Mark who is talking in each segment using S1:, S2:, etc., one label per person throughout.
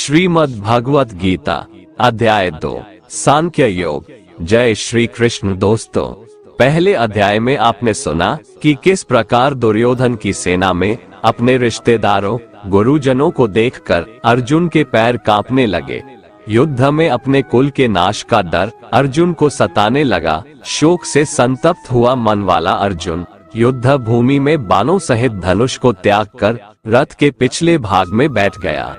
S1: श्रीमद् भगवत गीता अध्याय 2 सांख्य योग। जय श्री कृष्ण। दोस्तों, पहले अध्याय में आपने सुना कि किस प्रकार दुर्योधन की सेना में अपने रिश्तेदारों गुरुजनों को देखकर अर्जुन के पैर कांपने लगे। युद्ध में अपने कुल के नाश का डर अर्जुन को सताने लगा। शोक से संतप्त हुआ मन वाला अर्जुन युद्ध भूमि में बाणों सहित धनुष को त्याग कर रथ के पिछले भाग में बैठ गया।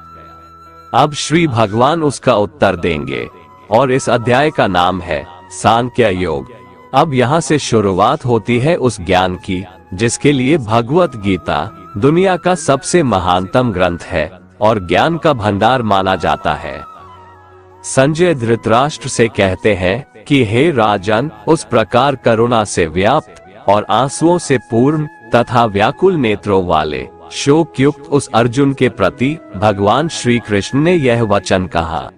S1: अब श्री भगवान उसका उत्तर देंगे और इस अध्याय का नाम है सांख्य योग। अब यहाँ से शुरुआत होती है उस ज्ञान की जिसके लिए भगवत गीता दुनिया का सबसे महानतम ग्रंथ है और ज्ञान का भंडार माना जाता है। संजय धृतराष्ट्र से कहते हैं कि हे राजन, उस प्रकार करुणा से व्याप्त और आंसुओं से पूर्ण तथा व्याकुल नेत्रों वाले शोक युक्त उस अर्जुन के प्रति भगवान श्री कृष्ण ने यह वचन कहा।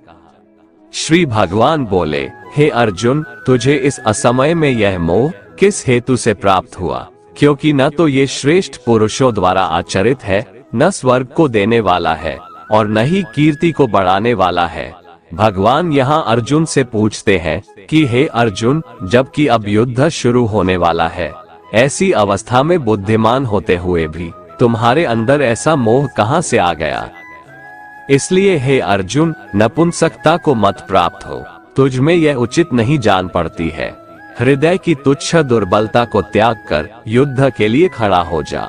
S1: श्री भगवान बोले, हे अर्जुन, तुझे इस असमय में यह मोह किस हेतु से प्राप्त हुआ? क्योंकि न तो ये श्रेष्ठ पुरुषों द्वारा आचरित है, न स्वर्ग को देने वाला है और न ही कीर्ति को बढ़ाने वाला है। भगवान यहाँ अर्जुन से पूछते हैं कि हे अर्जुन, जबकि अब युद्ध शुरू होने वाला है, ऐसी अवस्था में बुद्धिमान होते हुए भी तुम्हारे अंदर ऐसा मोह कहाँ से आ गया? इसलिए हे अर्जुन, नपुंसकता को मत प्राप्त हो, तुझ में यह उचित नहीं जान पड़ती है। हृदय की तुच्छ दुर्बलता को त्याग कर युद्ध के लिए खड़ा हो जा।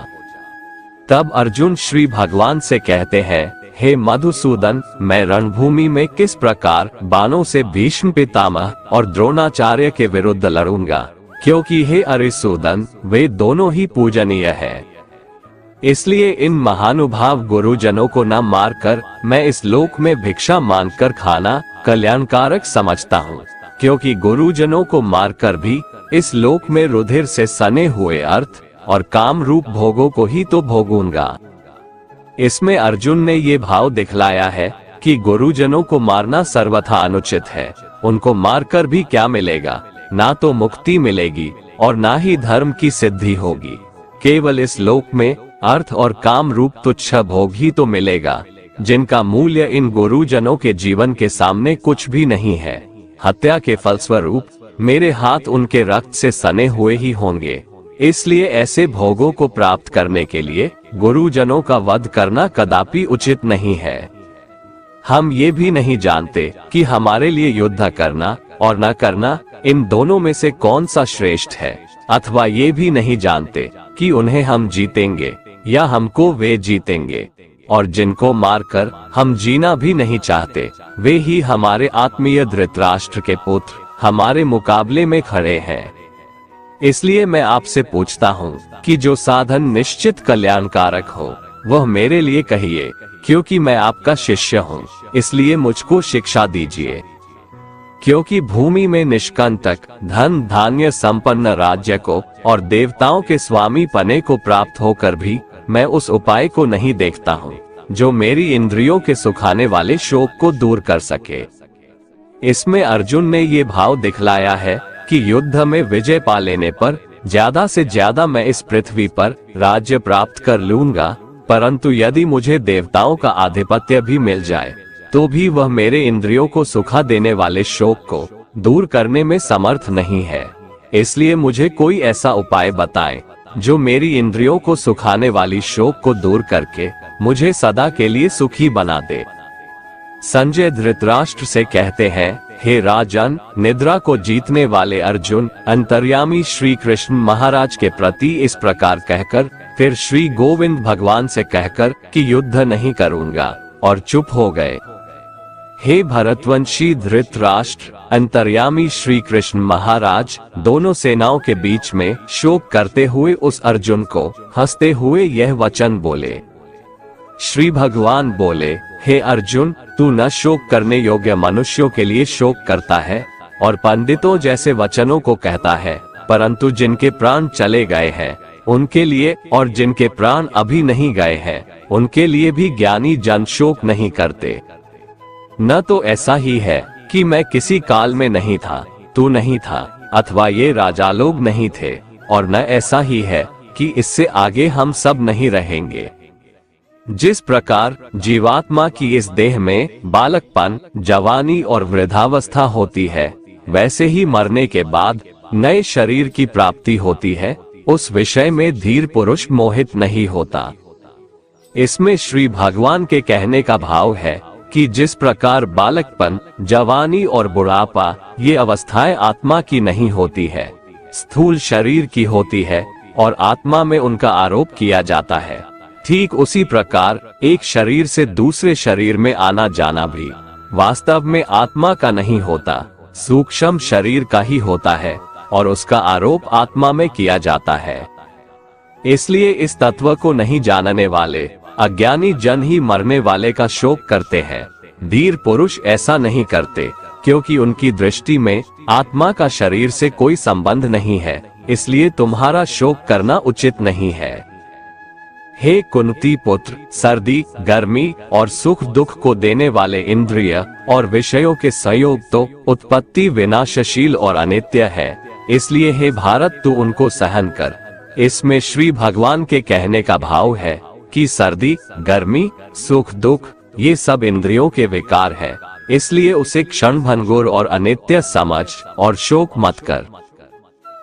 S1: तब अर्जुन श्री भगवान से कहते हैं, हे मधुसूदन, मैं रणभूमि में किस प्रकार बाणों से भीष्म पितामह और द्रोणाचार्य के विरुद्ध लड़ूंगा? क्योंकि हे अरिसूदन, वे दोनों ही पूजनीय है। इसलिए इन महानुभाव गुरुजनों को न मारकर मैं इस लोक में भिक्षा मांगकर खाना कल्याणकारक समझता हूँ। क्योंकि गुरुजनों को मारकर भी इस लोक में रुधिर से सने हुए अर्थ और काम रूप भोगों को ही तो भोगूंगा। इसमें अर्जुन ने ये भाव दिखलाया है कि गुरुजनों को मारना सर्वथा अनुचित है। उनको मारकर भी क्या मिलेगा? ना तो मुक्ति मिलेगी और ना ही धर्म की सिद्धि होगी। केवल इस लोक में अर्थ और काम रूप तुच्छ भोग ही तो मिलेगा, जिनका मूल्य इन गुरुजनों के जीवन के सामने कुछ भी नहीं है। हत्या के फलस्वरूप मेरे हाथ उनके रक्त से सने हुए ही होंगे। इसलिए ऐसे भोगों को प्राप्त करने के लिए गुरुजनों का वध करना कदापि उचित नहीं है। हम ये भी नहीं जानते कि हमारे लिए युद्ध करना और न करना, इन दोनों में से कौन सा श्रेष्ठ है, अथवा ये भी नहीं जानते कि उन्हें हम जीतेंगे या हमको वे जीतेंगे। और जिनको मारकर हम जीना भी नहीं चाहते, वे ही हमारे आत्मीय धृतराष्ट्र के पुत्र हमारे मुकाबले में खड़े हैं। इसलिए मैं आपसे पूछता हूँ कि जो साधन निश्चित कल्याणकारक हो वह मेरे लिए कहिए, क्योंकि मैं आपका शिष्य हूँ। इसलिए मुझको शिक्षा दीजिए। क्योंकि भूमि में निष्कंटक धन धान्य संपन्न राज्य को और देवताओं के स्वामी पने को प्राप्त होकर भी मैं उस उपाय को नहीं देखता हूँ जो मेरी इंद्रियों के सुखाने वाले शोक को दूर कर सके। इसमें अर्जुन ने ये भाव दिखलाया है कि युद्ध में विजय पा लेने पर ज्यादा से ज्यादा मैं इस पृथ्वी पर राज्य प्राप्त कर लूंगा, परंतु यदि मुझे देवताओं का आधिपत्य भी मिल जाए तो भी वह मेरे इंद्रियों को सुखा देने वाले शोक को दूर करने में समर्थ नहीं है। इसलिए मुझे कोई ऐसा उपाय बताएं जो मेरी इंद्रियों को सुखाने वाली शोक को दूर करके मुझे सदा के लिए सुखी बना दे। संजय धृतराष्ट्र से कहते हैं, हे राजन, निद्रा को जीतने वाले अर्जुन अंतर्यामी श्री कृष्ण महाराज के प्रति इस प्रकार कहकर फिर श्री गोविंद भगवान से कहकर कि युद्ध नहीं करूंगा और चुप हो गए। हे भरतवंशी धृतराष्ट्र, अंतर्यामी श्री कृष्ण महाराज दोनों सेनाओं के बीच में शोक करते हुए उस अर्जुन को हंसते हुए यह वचन बोले। श्री भगवान बोले, हे अर्जुन, तू न शोक करने योग्य मनुष्यों के लिए शोक करता है और पंडितों जैसे वचनों को कहता है, परंतु जिनके प्राण चले गए हैं उनके लिए और जिनके प्राण अभी नहीं गए हैं उनके लिए भी ज्ञानी जन शोक नहीं करते। न तो ऐसा ही है कि मैं किसी काल में नहीं था, तू नहीं था, अथवा ये राजा लोग नहीं थे, और न ऐसा ही है कि इससे आगे हम सब नहीं रहेंगे। जिस प्रकार जीवात्मा की इस देह में बालकपन, जवानी और वृद्धावस्था होती है, वैसे ही मरने के बाद नए शरीर की प्राप्ति होती है। उस विषय में धीर पुरुष मोहित नहीं होता। इसमें श्री भगवान के कहने का भाव है कि जिस प्रकार बालकपन, जवानी और बुढ़ापा ये अवस्थाएं आत्मा की नहीं होती है, स्थूल शरीर की होती है और आत्मा में उनका आरोप किया जाता है, ठीक उसी प्रकार एक शरीर से दूसरे शरीर में आना जाना भी वास्तव में आत्मा का नहीं होता, सूक्ष्म शरीर का ही होता है और उसका आरोप आत्मा में किया जाता है। इसलिए इस तत्व को नहीं जानने वाले अज्ञानी जन ही मरने वाले का शोक करते हैं। धीर पुरुष ऐसा नहीं करते, क्योंकि उनकी दृष्टि में आत्मा का शरीर से कोई संबंध नहीं है, इसलिए तुम्हारा शोक करना उचित नहीं है। हे कुंती पुत्र, सर्दी, गर्मी और सुख दुख को देने वाले इंद्रिय और विषयों के संयोग तो उत्पत्ति विनाशशील और अनित्य है, इसलिए हे भारत तू उनको सहन कर। इसमें श्री भगवान के कहने का भाव है कि सर्दी, गर्मी, सुख दुख ये सब इंद्रियों के विकार है, इसलिए उसे क्षण भंगुर और अनित्य समझ और शोक मत कर।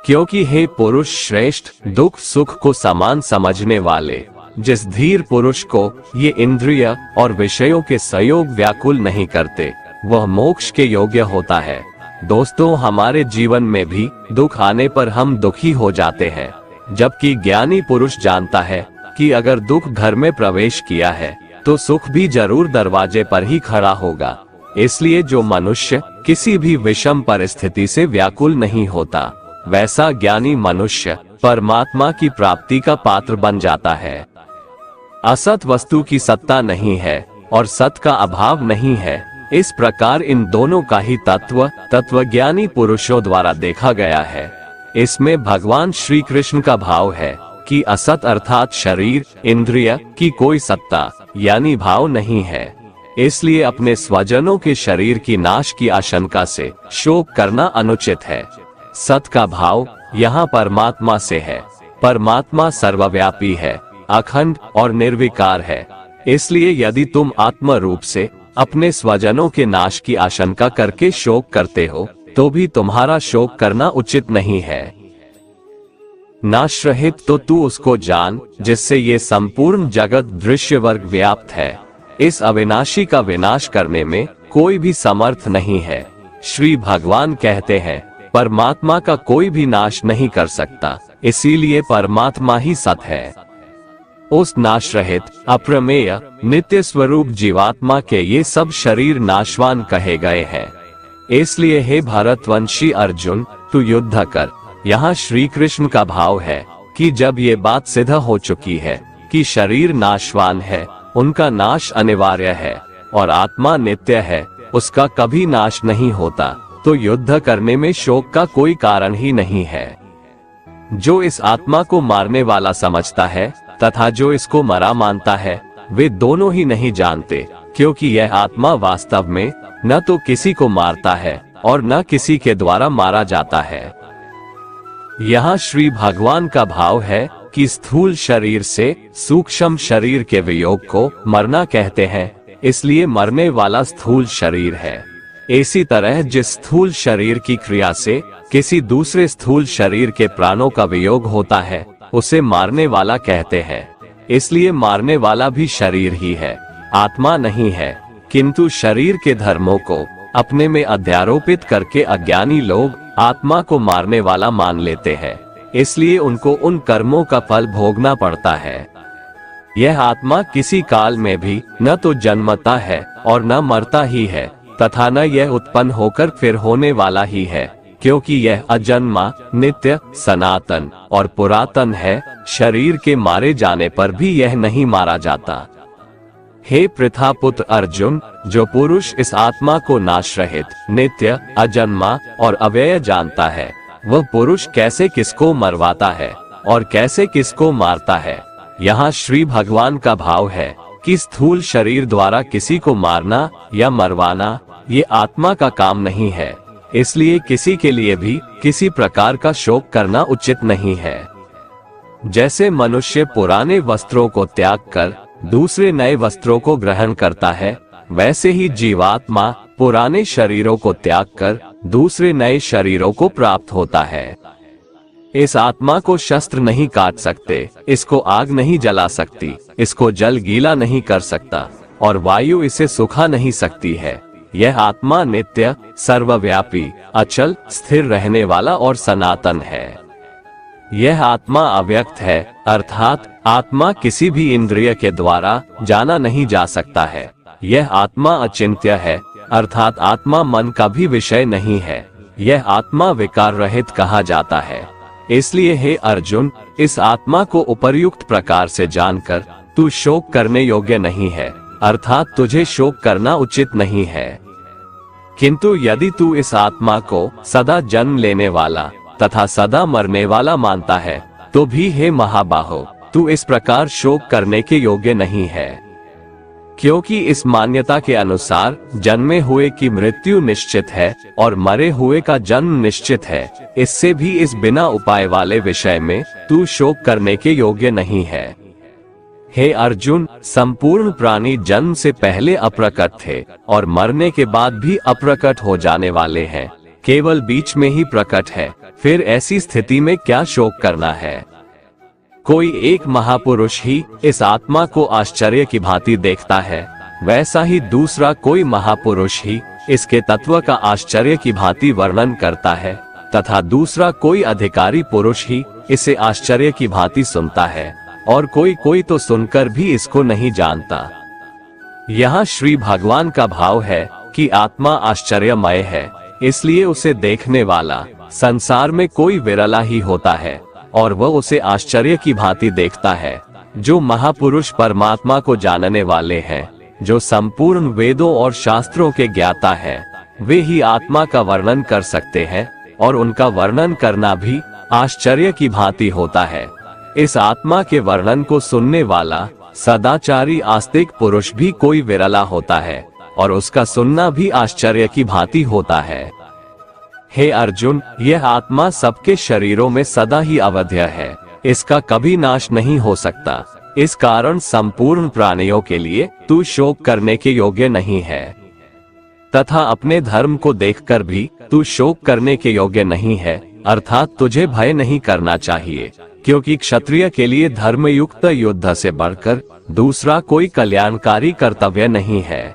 S1: क्योंकि हे पुरुष श्रेष्ठ, दुख सुख को समान समझने वाले जिस धीर पुरुष को ये इंद्रिय और विषयों के संयोग व्याकुल नहीं करते, वह मोक्ष के योग्य होता है। दोस्तों, हमारे जीवन में भी दुख आने पर हम दुखी हो जाते हैं, जबकि ज्ञानी पुरुष जानता है कि अगर दुख घर में प्रवेश किया है तो सुख भी जरूर दरवाजे पर ही खड़ा होगा। इसलिए जो मनुष्य किसी भी विषम परिस्थिति से व्याकुल नहीं होता, वैसा ज्ञानी मनुष्य परमात्मा की प्राप्ति का पात्र बन जाता है। असत वस्तु की सत्ता नहीं है और सत का अभाव नहीं है, इस प्रकार इन दोनों का ही तत्वज्ञानी पुरुषों द्वारा देखा गया है। इसमें भगवान श्री कृष्ण का भाव है कि असत अर्थात शरीर, इंद्रिय की कोई सत्ता यानी भाव नहीं है, इसलिए अपने स्वजनों के शरीर की नाश की आशंका से शोक करना अनुचित है। सत का भाव यहाँ परमात्मा से है। परमात्मा सर्वव्यापी है, अखंड और निर्विकार है, इसलिए यदि तुम आत्म रूप से अपने स्वजनों के नाश की आशंका करके शोक करते हो, तो भी तुम्हारा शोक करना उचित नहीं है। नाश रहित तो तू उसको जान जिससे ये संपूर्ण जगत दृश्य वर्ग व्याप्त है। इस अविनाशी का विनाश करने में कोई भी समर्थ नहीं है। श्री भगवान कहते हैं, परमात्मा का कोई भी नाश नहीं कर सकता, इसीलिए परमात्मा ही सत है। उस नाश रहित, अप्रमेय, नित्य स्वरूप जीवात्मा के ये सब शरीर नाशवान कहे गए हैं। इसलिए हे भारतवंशी अर्जुन, तू युद्ध कर। यहाँ श्री कृष्ण का भाव है कि जब ये बात सिद्ध हो चुकी है कि शरीर नाशवान है, उनका नाश अनिवार्य है और आत्मा नित्य है, उसका कभी नाश नहीं होता, तो युद्ध करने में शोक का कोई कारण ही नहीं है। जो इस आत्मा को मारने वाला समझता है तथा जो इसको मरा मानता है, वे दोनों ही नहीं जानते, क्योंकि यह आत्मा वास्तव में न तो किसी को मारता है और न किसी के द्वारा मारा जाता है। यहाँ श्री भगवान का भाव है कि स्थूल शरीर से सूक्ष्म शरीर के वियोग को मरना कहते हैं, इसलिए मरने वाला स्थूल शरीर है। इसी तरह जिस स्थूल शरीर की क्रिया से किसी दूसरे स्थूल शरीर के प्राणों का वियोग होता है, उसे मारने वाला कहते हैं। इसलिए मारने वाला भी शरीर ही है, आत्मा नहीं है। किंतु शरीर के धर्मों को अपने में अध्यारोपित करके अज्ञानी लोग आत्मा को मारने वाला मान लेते हैं, इसलिए उनको उन कर्मों का फल भोगना पड़ता है। यह आत्मा किसी काल में भी न तो जन्मता है और न मरता ही है, तथा न यह उत्पन्न होकर फिर होने वाला ही है, क्योंकि यह अजन्मा, नित्य, सनातन और पुरातन है। शरीर के मारे जाने पर भी यह नहीं मारा जाता। हे पृथापुत्र अर्जुन, जो पुरुष इस आत्मा को नाश रहित, नित्य, अजन्मा और अव्यय जानता है, वह पुरुष कैसे किसको मरवाता है और कैसे किसको मारता है। यहाँ श्री भगवान का भाव है कि स्थूल शरीर द्वारा किसी को मारना या मरवाना ये आत्मा का काम नहीं है, इसलिए किसी के लिए भी किसी प्रकार का शोक करना उचित नहीं है। जैसे मनुष्य पुराने वस्त्रों को त्याग कर दूसरे नए वस्त्रों को ग्रहण करता है, वैसे ही जीवात्मा पुराने शरीरों को त्याग कर दूसरे नए शरीरों को प्राप्त होता है। इस आत्मा को शस्त्र नहीं काट सकते, इसको आग नहीं जला सकती, इसको जल गीला नहीं कर सकता और वायु इसे सुखा नहीं सकती है। यह आत्मा नित्य, सर्वव्यापी, अचल, स्थिर रहने वाला और सनातन है। यह आत्मा अव्यक्त है, अर्थात आत्मा किसी भी इंद्रिय के द्वारा जाना नहीं जा सकता है। यह आत्मा अचिंत्य है, अर्थात आत्मा मन का भी विषय नहीं है। यह आत्मा विकार रहित कहा जाता है। इसलिए हे अर्जुन, इस आत्मा को उपर्युक्त प्रकार से जानकर तू शोक करने योग्य नहीं है, अर्थात तुझे शोक करना उचित नहीं है। किंतु यदि तू इस आत्मा को सदा जन्म लेने वाला तथा सदा मरने वाला मानता है, तो भी हे महाबाहो, तू इस प्रकार शोक करने के योग्य नहीं है। क्योंकि इस मान्यता के अनुसार जन्मे हुए की मृत्यु निश्चित है और मरे हुए का जन्म निश्चित है। इससे भी इस बिना उपाय वाले विषय में तू शोक करने के योग्य नहीं है। हे अर्जुन, संपूर्ण प्राणी जन्म से पहले अप्रकट थे और मरने के बाद भी अप्रकट हो जाने वाले हैं, केवल बीच में ही प्रकट है। फिर ऐसी स्थिति में क्या शोक करना है? कोई एक महापुरुष ही इस आत्मा को आश्चर्य की भांति देखता है, वैसा ही दूसरा कोई महापुरुष ही इसके तत्व का आश्चर्य की भांति वर्णन करता है, तथा दूसरा कोई अधिकारी पुरुष ही इसे आश्चर्य की भांति सुनता है, और कोई तो सुनकर भी इसको नहीं जानता। यहाँ श्री भगवान का भाव है कि आत्मा आश्चर्यमय है, इसलिए उसे देखने वाला संसार में कोई विरला ही होता है और वह उसे आश्चर्य की भांति देखता है। जो महापुरुष परमात्मा को जानने वाले हैं, जो संपूर्ण वेदों और शास्त्रों के ज्ञाता हैं, वे ही आत्मा का वर्णन कर सकते हैं और उनका वर्णन करना भी आश्चर्य की भांति होता है। इस आत्मा के वर्णन को सुनने वाला सदाचारी आस्तिक पुरुष भी कोई विरला होता है और उसका सुनना भी आश्चर्य की भांति होता है। हे अर्जुन, यह आत्मा सबके शरीरों में सदा ही अवध्य है, इसका कभी नाश नहीं हो सकता। इस कारण संपूर्ण प्राणियों के लिए तू शोक करने के योग्य नहीं है, तथा अपने धर्म को देखकर भी तू शोक करने के योग्य नहीं है, अर्थात तुझे भय नहीं करना चाहिए, क्योंकि क्षत्रिय के लिए धर्मयुक्त युद्ध से बढ़कर दूसरा कोई कल्याणकारी कर्तव्य नहीं है।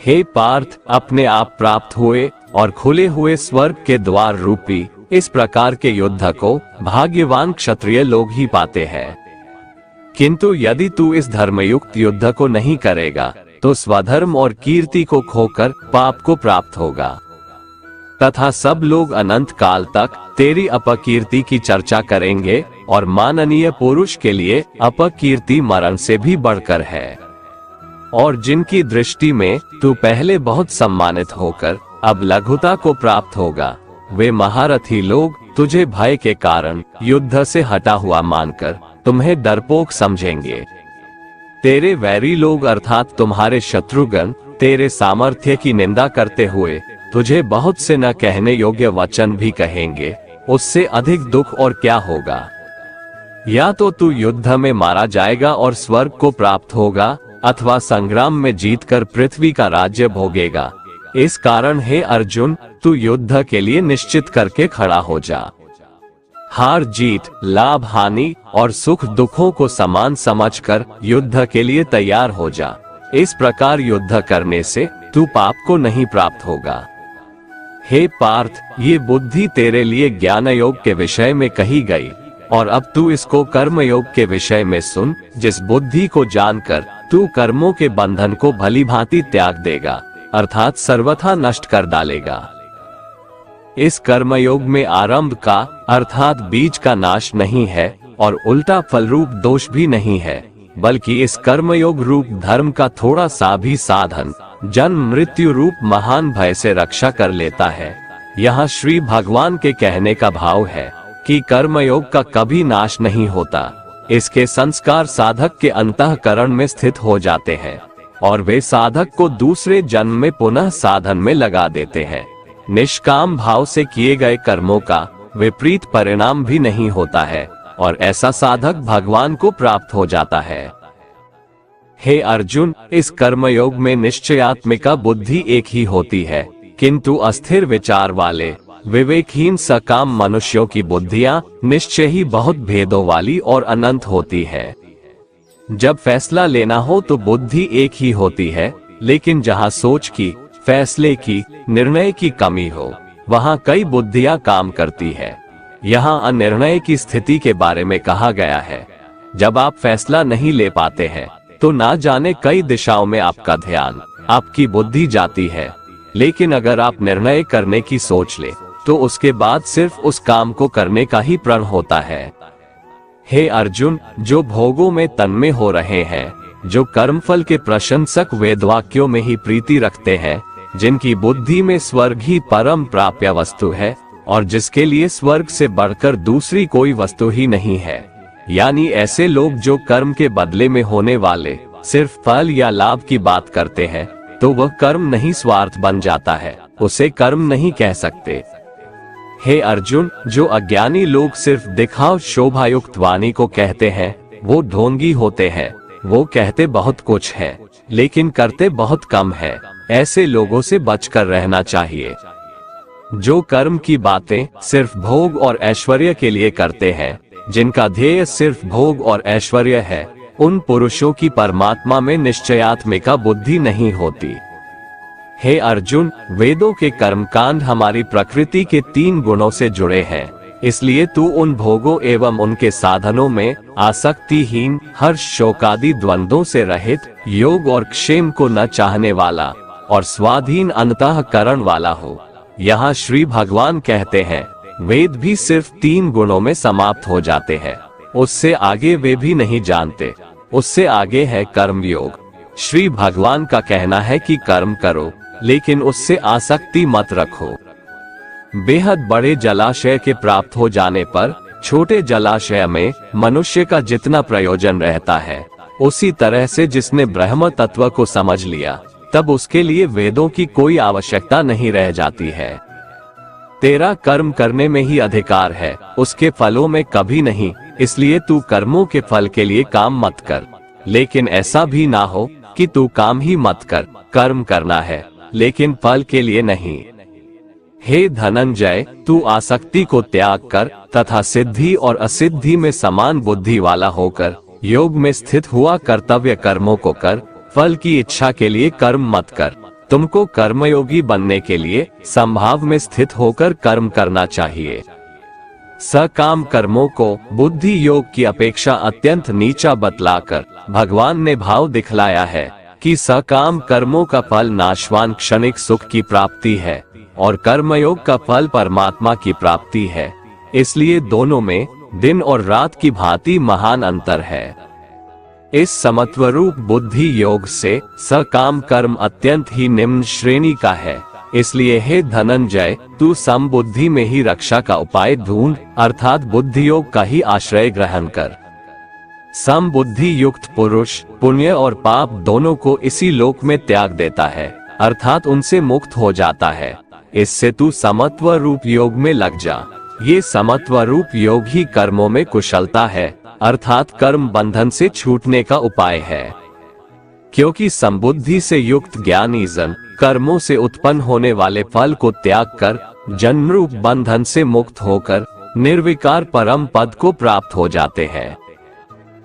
S1: हे पार्थ, अपने आप प्राप्त हुए और खुले हुए स्वर्ग के द्वार रूपी इस प्रकार के युद्ध को भाग्यवान क्षत्रिय लोग ही पाते हैं। किंतु यदि तू इस धर्मयुक्त युद्ध को नहीं करेगा, तो स्वधर्म और कीर्ति को खोकर पाप को प्राप्त होगा, तथा सब लोग अनंत काल तक तेरी अपकीर्ति की चर्चा करेंगे, और माननीय पुरुष के लिए अपकीर्ति मरण से भी बढ़कर है। और जिनकी दृष्टि में तू पहले बहुत सम्मानित होकर अब लघुता को प्राप्त होगा, वे महारथी लोग तुझे भय के कारण युद्ध से हटा हुआ मानकर तुम्हें डरपोक समझेंगे। तेरे वैरी लोग अर्थात तुम्हारे शत्रुगण तेरे सामर्थ्य की निंदा करते हुए तुझे बहुत से न कहने योग्य वचन भी कहेंगे। उससे अधिक दुख और क्या होगा? या तो तू युद्ध में मारा जाएगा और स्वर्ग को प्राप्त होगा, अथवा संग्राम में जीतकर पृथ्वी का राज्य भोगेगा। इस कारण हे अर्जुन, तू युद्ध के लिए निश्चित करके खड़ा हो जा। हार जीत, लाभ हानि और सुख दुखों को समान समझकर युद्ध के लिए तैयार हो जा। इस प्रकार युद्ध करने से तू पाप को नहीं प्राप्त होगा। हे पार्थ, ये बुद्धि तेरे लिए ज्ञान योग के विषय में कही गई, और अब तू इसको कर्म योग के विषय में सुन। जिस बुद्धि को जानकर तू कर्मों के बंधन को भली भांति त्याग देगा, अर्थात सर्वथा नष्ट कर डालेगा। इस कर्मयोग में आरंभ का अर्थात बीज का नाश नहीं है और उल्टा फल रूप दोष भी नहीं है, बल्कि इस कर्मयोग रूप धर्म का थोड़ा सा भी साधन जन्म मृत्यु रूप महान भय से रक्षा कर लेता है। यहाँ श्री भगवान के कहने का भाव है कि कर्मयोग का कभी नाश नहीं होता। इसके संस्कार साधक के अंतःकरण में स्थित हो जाते हैं और वे साधक को दूसरे जन्म में पुनः साधन में लगा देते हैं। निष्काम भाव से किए गए कर्मों का विपरीत परिणाम भी नहीं होता है और ऐसा साधक भगवान को प्राप्त हो जाता है। हे अर्जुन, इस कर्मयोग में निश्चयात्मिका बुद्धि एक ही होती है, किंतु अस्थिर विचार वाले विवेकहीन सकाम मनुष्यों की बुद्धियां निश्चय ही बहुत भेदों वाली और अनंत होती है। जब फैसला लेना हो तो बुद्धि एक ही होती है, लेकिन जहां सोच की, फैसले की, निर्णय की कमी हो, वहां कई बुद्धियां काम करती है। यहाँ अनिर्णय की स्थिति के बारे में कहा गया है। जब आप फैसला नहीं ले पाते हैं तो ना जाने कई दिशाओं में आपका ध्यान, आपकी बुद्धि जाती है। लेकिन अगर आप निर्णय करने की सोच ले तो उसके बाद सिर्फ उस काम को करने का ही प्रण होता है। हे अर्जुन, जो भोगों में तन्मय हो रहे हैं, जो कर्मफल के प्रशंसक वेदवाक्यों में ही प्रीति रखते हैं, जिनकी बुद्धि में स्वर्ग ही परम प्राप्य वस्तु है और जिसके लिए स्वर्ग से बढ़कर दूसरी कोई वस्तु ही नहीं है, यानी ऐसे लोग जो कर्म के बदले में होने वाले सिर्फ फल या लाभ की बात करते हैं, तो वह कर्म नहीं स्वार्थ बन जाता है, उसे कर्म नहीं कह सकते। हे अर्जुन, जो अज्ञानी लोग सिर्फ दिखाव शोभायुक्त वाणी को कहते हैं, वो ढोंगी होते हैं। वो कहते बहुत कुछ है लेकिन करते बहुत कम है। ऐसे लोगों से बचकर रहना चाहिए। जो कर्म की बातें सिर्फ भोग और ऐश्वर्य के लिए करते हैं, जिनका ध्येय सिर्फ भोग और ऐश्वर्य है, उन पुरुषों की परमात्मा में निश्चयात्मिका बुद्धि नहीं होती। हे अर्जुन, वेदों के कर्मकांड हमारी प्रकृति के 3 गुणों से जुड़े हैं, इसलिए तू उन भोगों एवं उनके साधनों में आसक्तिहीन, हर्ष शोकादि द्वंद्वों से रहित, योग और क्षेम को न चाहने वाला और स्वाधीन अंतःकरण वाला हो। यहाँ श्री भगवान कहते हैं, वेद भी सिर्फ 3 गुणों में समाप्त हो जाते हैं, उससे आगे वे भी नहीं जानते। उससे आगे है कर्मयोग। श्री भगवान का कहना है कि कर्म करो, लेकिन उससे आसक्ति मत रखो। बेहद बड़े जलाशय के प्राप्त हो जाने पर छोटे जलाशय में मनुष्य का जितना प्रयोजन रहता है, उसी तरह से जिसने ब्रह्म तत्व को समझ लिया, तब उसके लिए वेदों की कोई आवश्यकता नहीं रह जाती है। तेरा कर्म करने में ही अधिकार है, उसके फलों में कभी नहीं, इसलिए तू कर्मों के फल के लिए काम मत कर। लेकिन ऐसा भी ना हो कि तू काम ही मत कर, कर्म करना है लेकिन फल के लिए नहीं। हे धनंजय, तू आसक्ति को त्याग कर तथा सिद्धि और असिद्धि में समान बुद्धि वाला होकर योग में स्थित हुआ कर्तव्य कर्मों को कर। फल की इच्छा के लिए कर्म मत कर। तुमको कर्मयोगी बनने के लिए संभाव में स्थित होकर कर्म करना चाहिए। सकाम कर्मों को बुद्धि योग की अपेक्षा अत्यंत नीचा बतलाकर भगवान ने भाव दिखलाया है कि सकाम कर्मों का फल नाशवान क्षणिक सुख की प्राप्ति है और कर्मयोग का फल परमात्मा की प्राप्ति है। इसलिए दोनों में दिन और रात की भांति महान अंतर है। इस समत्वरूप बुद्धि योग से सकाम कर्म अत्यंत ही निम्न श्रेणी का है। इसलिए हे धनंजय, तू समबुद्धि में ही रक्षा का उपाय ढूंढ, अर्थात बुद्धि योग का ही आश्रय ग्रहण कर। समबुद्धि युक्त पुरुष पुण्य और पाप दोनों को इसी लोक में त्याग देता है, अर्थात उनसे मुक्त हो जाता है। इससे तू समत्व रूप योग में लग जा। ये समत्व रूप योग ही कर्मों में कुशलता है, अर्थात कर्म बंधन से छूटने का उपाय है। क्योंकि समबुद्धि से युक्त ज्ञानी जन कर्मों से उत्पन्न होने वाले फल को त्याग कर जन्म रूप बंधन से मुक्त होकर निर्विकार परम पद को प्राप्त हो जाते हैं।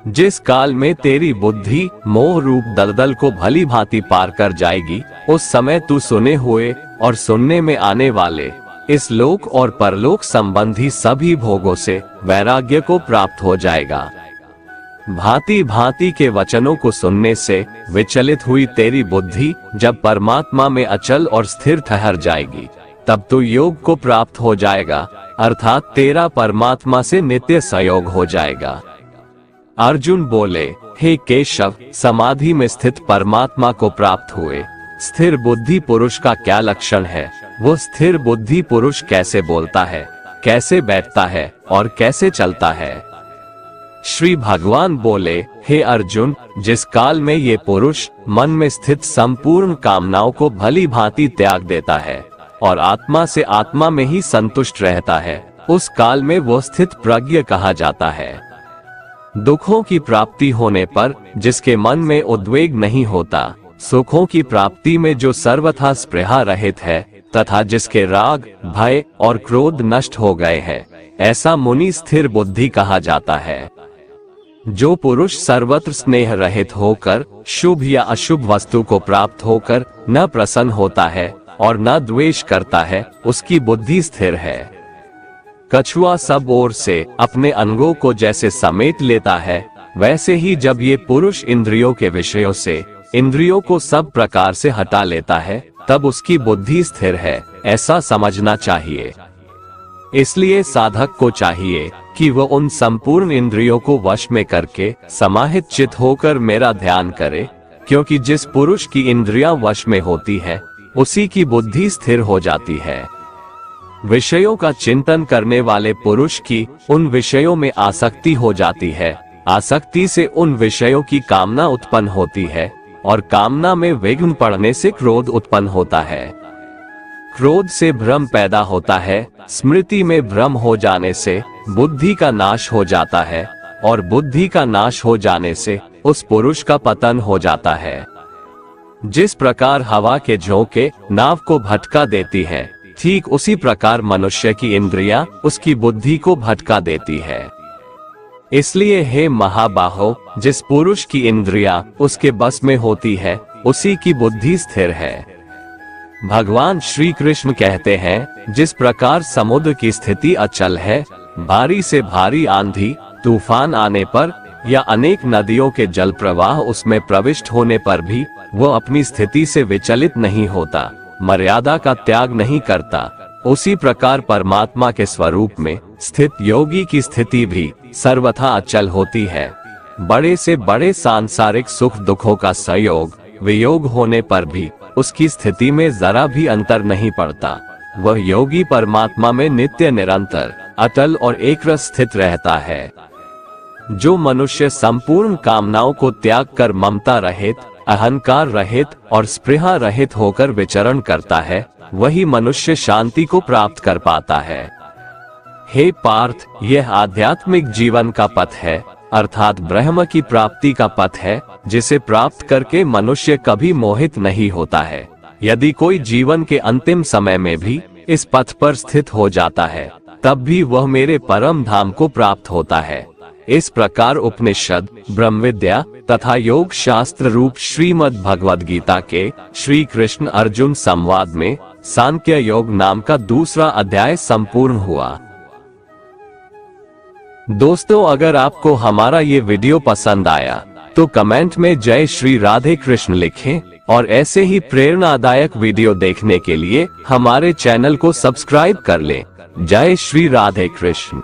S1: जिस काल में तेरी बुद्धि मोह रूप दलदल को भली भांति पार कर जाएगी, उस समय तू सुने हुए और सुनने में आने वाले इस लोक और परलोक संबंधी सभी भोगों से वैराग्य को प्राप्त हो जाएगा। भांति भांति के वचनों को सुनने से विचलित हुई तेरी बुद्धि जब परमात्मा में अचल और स्थिर ठहर जाएगी, तब तू योग को प्राप्त हो जाएगा, अर्थात तेरा परमात्मा से नित्य संयोग हो जाएगा। अर्जुन बोले, हे केशव, समाधि में स्थित परमात्मा को प्राप्त हुए स्थिर बुद्धि पुरुष का क्या लक्षण है? वो स्थिर बुद्धि पुरुष कैसे बोलता है, कैसे बैठता है और कैसे चलता है? श्री भगवान बोले, हे अर्जुन, जिस काल में ये पुरुष मन में स्थित संपूर्ण कामनाओं को भली भांति त्याग देता है और आत्मा से आत्मा में ही संतुष्ट रहता है, उस काल में वो स्थित प्रज्ञ कहा जाता है। दुखों की प्राप्ति होने पर जिसके मन में उद्वेग नहीं होता, सुखों की प्राप्ति में जो सर्वथा स्पृहा रहित है तथा जिसके राग, भय और क्रोध नष्ट हो गए हैं, ऐसा मुनि स्थिर बुद्धि कहा जाता है। जो पुरुष सर्वत्र स्नेह रहित होकर शुभ या अशुभ वस्तु को प्राप्त होकर न प्रसन्न होता है और न द्वेष करता है, उसकी बुद्धि स्थिर है। कछुआ सब ओर से अपने अंगों को जैसे समेट लेता है, वैसे ही जब ये पुरुष इंद्रियों के विषयों से इंद्रियों को सब प्रकार से हटा लेता है, तब उसकी बुद्धि स्थिर है, ऐसा समझना चाहिए। इसलिए साधक को चाहिए कि वह उन संपूर्ण इंद्रियों को वश में करके समाहित चित्त होकर मेरा ध्यान करे, क्योंकि जिस पुरुष की इंद्रियां वश में होती है, उसी की बुद्धि स्थिर हो जाती है। विषयों का चिंतन करने वाले पुरुष की उन विषयों में आसक्ति हो जाती है, आसक्ति से उन विषयों की कामना उत्पन्न होती है और कामना में विघ्न पड़ने से क्रोध उत्पन्न होता है। क्रोध से भ्रम पैदा होता है, स्मृति में भ्रम हो जाने से बुद्धि का नाश हो जाता है और बुद्धि का नाश हो जाने से उस पुरुष का पतन हो जाता है। जिस प्रकार हवा के झोंके नाव को भटका देती है, ठीक उसी प्रकार मनुष्य की इंद्रियां उसकी बुद्धि को भटका देती है। इसलिए हे महाबाहो, जिस पुरुष की इंद्रियां उसके बस में होती है, उसी की बुद्धि स्थिर है। भगवान श्री कृष्ण कहते हैं, जिस प्रकार समुद्र की स्थिति अचल है, भारी से भारी आंधी तूफान आने पर या अनेक नदियों के जल प्रवाह उसमें प्रविष्ट होने पर भी वो अपनी स्थिति से विचलित नहीं होता, मर्यादा का त्याग नहीं करता, उसी प्रकार परमात्मा के स्वरूप में स्थित योगी की स्थिति भी सर्वथा अचल होती है। बड़े से बड़े सांसारिक सुख दुखों का संयोग वियोग होने पर भी उसकी स्थिति में जरा भी अंतर नहीं पड़ता। वह योगी परमात्मा में नित्य निरंतर अटल और एकरस स्थित रहता है। जो मनुष्य संपूर्ण कामनाओं को त्याग कर ममता रहित, अहंकार रहित और स्पृहा रहित होकर विचरण करता है, वही मनुष्य शांति को प्राप्त कर पाता है। हे पार्थ, यह आध्यात्मिक जीवन का पथ है, अर्थात ब्रह्म की प्राप्ति का पथ है, जिसे प्राप्त करके मनुष्य कभी मोहित नहीं होता है। यदि कोई जीवन के अंतिम समय में भी इस पथ पर स्थित हो जाता है, तब भी वह मेरे परम धाम को प्राप्त होता है। इस प्रकार उपनिषद, ब्रह्म विद्या तथा योग शास्त्र रूप श्रीमद् भगवद गीता के श्री कृष्ण अर्जुन संवाद में सांख्य योग नाम का दूसरा अध्याय संपूर्ण हुआ। दोस्तों, अगर आपको हमारा ये वीडियो पसंद आया तो कमेंट में जय श्री राधे कृष्ण लिखें और ऐसे ही प्रेरणादायक वीडियो देखने के लिए हमारे चैनल को सब्सक्राइब कर लें। जय श्री राधे कृष्ण।